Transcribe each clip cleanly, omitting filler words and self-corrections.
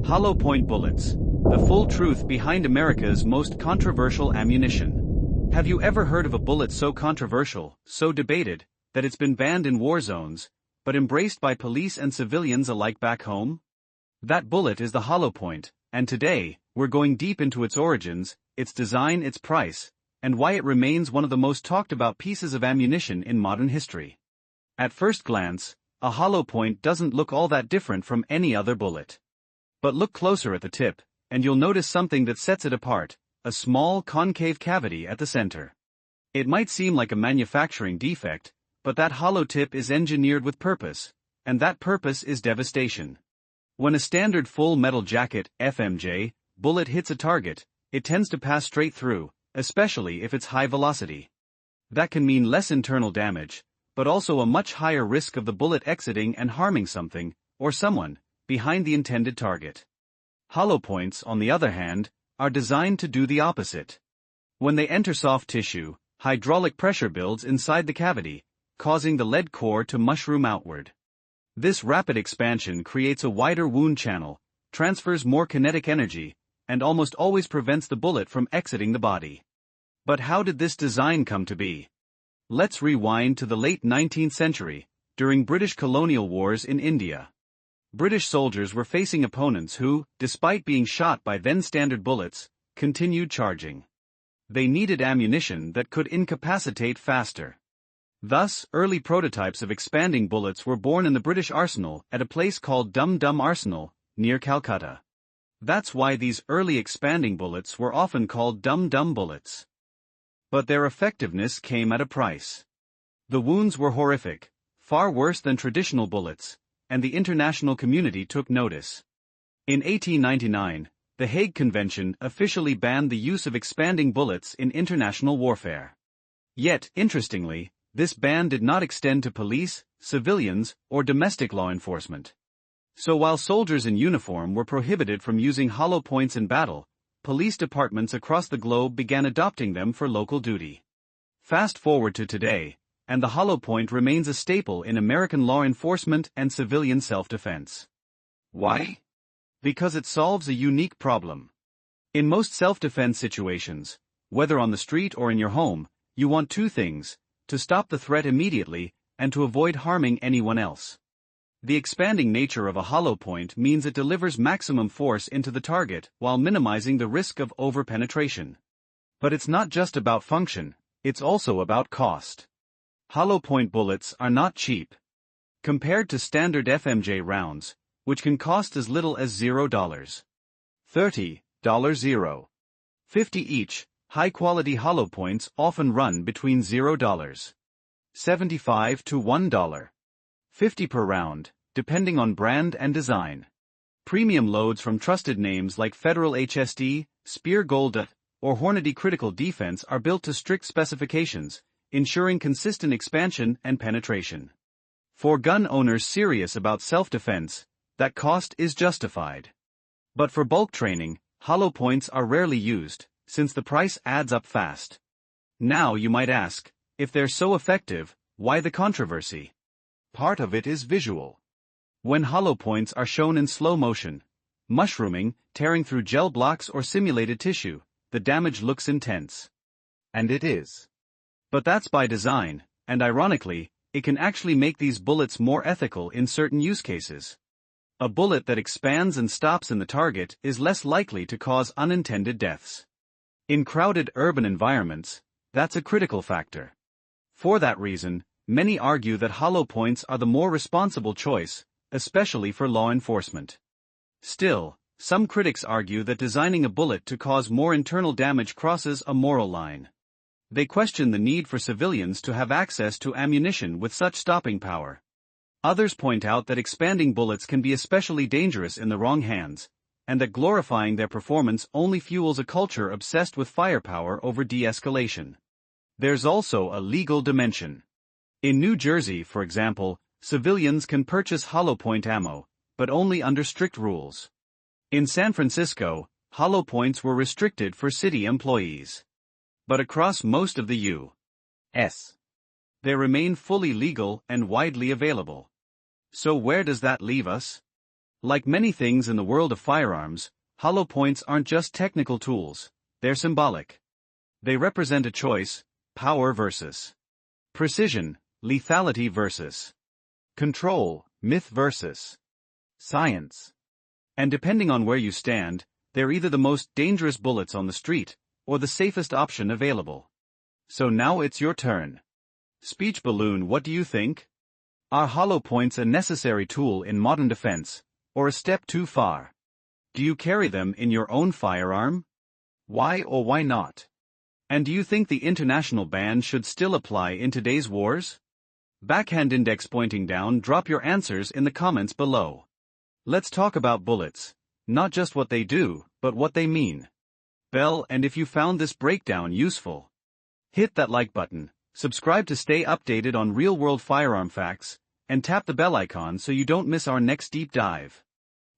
Hollow point bullets. The full truth behind America's most controversial ammunition. Have you ever heard of a bullet so controversial, so debated, that it's been banned in war zones, but embraced by police and civilians alike back home? That bullet is the hollow point, and today, we're going deep into its origins, its design, its price, and why it remains one of the most talked about pieces of ammunition in modern history. At first glance, a hollow point doesn't look all that different from any other bullet. But look closer at the tip, and you'll notice something that sets it apart: a small concave cavity at the center. It might seem like a manufacturing defect, but that hollow tip is engineered with purpose, and that purpose is devastation. When a standard full metal jacket, FMJ, bullet hits a target, it tends to pass straight through, especially if it's high velocity. That can mean less internal damage, but also a much higher risk of the bullet exiting and harming something, or someone, behind the intended target. Hollow points, on the other hand, are designed to do the opposite. When they enter soft tissue, hydraulic pressure builds inside the cavity, causing the lead core to mushroom outward. This rapid expansion creates a wider wound channel, transfers more kinetic energy, and almost always prevents the bullet from exiting the body. But how did this design come to be? Let's rewind to the late 19th century, during British colonial wars in India. British soldiers were facing opponents who, despite being shot by then-standard bullets, continued charging. They needed ammunition that could incapacitate faster. Thus, early prototypes of expanding bullets were born in the British arsenal at a place called Dum Dum Arsenal, near Calcutta. That's why these early expanding bullets were often called Dum Dum bullets. But their effectiveness came at a price. The wounds were horrific, far worse than traditional bullets, and the international community took notice. In 1899, the Hague Convention officially banned the use of expanding bullets in international warfare. Yet, interestingly, this ban did not extend to police, civilians, or domestic law enforcement. So while soldiers in uniform were prohibited from using hollow points in battle, police departments across the globe began adopting them for local duty. Fast forward to today, and the hollow point remains a staple in American law enforcement and civilian self-defense. Why? Because it solves a unique problem. In most self-defense situations, whether on the street or in your home, you want two things: to stop the threat immediately, and to avoid harming anyone else. The expanding nature of a hollow point means it delivers maximum force into the target while minimizing the risk of over-penetration. But it's not just about function, it's also about cost. Hollow point bullets are not cheap. Compared to standard FMJ rounds, which can cost as little as $0, $30, 50 each, high-quality hollow points often run between $0, 75 to $1, 50 per round, depending on brand and design. Premium loads from trusted names like Federal HSD, Speer Gold, or Hornady Critical Defense are built to strict specifications, ensuring consistent expansion and penetration. For gun owners serious about self-defense, that cost is justified. But for bulk training, hollow points are rarely used, since the price adds up fast. Now you might ask, if they're so effective, why the controversy? Part of it is visual. When hollow points are shown in slow motion, mushrooming, tearing through gel blocks or simulated tissue, the damage looks intense. And it is. But that's by design, and ironically, it can actually make these bullets more ethical in certain use cases. A bullet that expands and stops in the target is less likely to cause unintended deaths. In crowded urban environments, that's a critical factor. For that reason, many argue that hollow points are the more responsible choice, especially for law enforcement. Still, some critics argue that designing a bullet to cause more internal damage crosses a moral line. They question the need for civilians to have access to ammunition with such stopping power. Others point out that expanding bullets can be especially dangerous in the wrong hands, and that glorifying their performance only fuels a culture obsessed with firepower over de-escalation. There's also a legal dimension. In New Jersey, for example, civilians can purchase hollow point ammo, but only under strict rules. In San Francisco, hollow points were restricted for city employees. But across most of the U.S., they remain fully legal and widely available. So where does that leave us? Like many things in the world of firearms, hollow points aren't just technical tools, they're symbolic. They represent a choice: power versus precision, lethality versus control, myth versus science. And depending on where you stand, they're either the most dangerous bullets on the street, or the safest option available. So now it's your turn. Speech balloon, what do you think? Are hollow points a necessary tool in modern defense, or a step too far? Do you carry them in your own firearm? Why or why not? And do you think the international ban should still apply in today's wars? Backhand index pointing down, drop your answers in the comments below. Let's talk about bullets, not just what they do, but what they mean. Bell, and if you found this breakdown useful, hit that like button, subscribe to stay updated on real-world firearm facts, and tap the bell icon so you don't miss our next deep dive.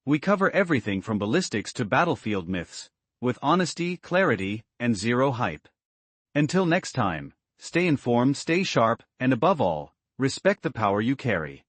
We cover everything from ballistics to battlefield myths, with honesty, clarity, and zero hype. Until next time, stay informed, stay sharp, and above all, respect the power you carry.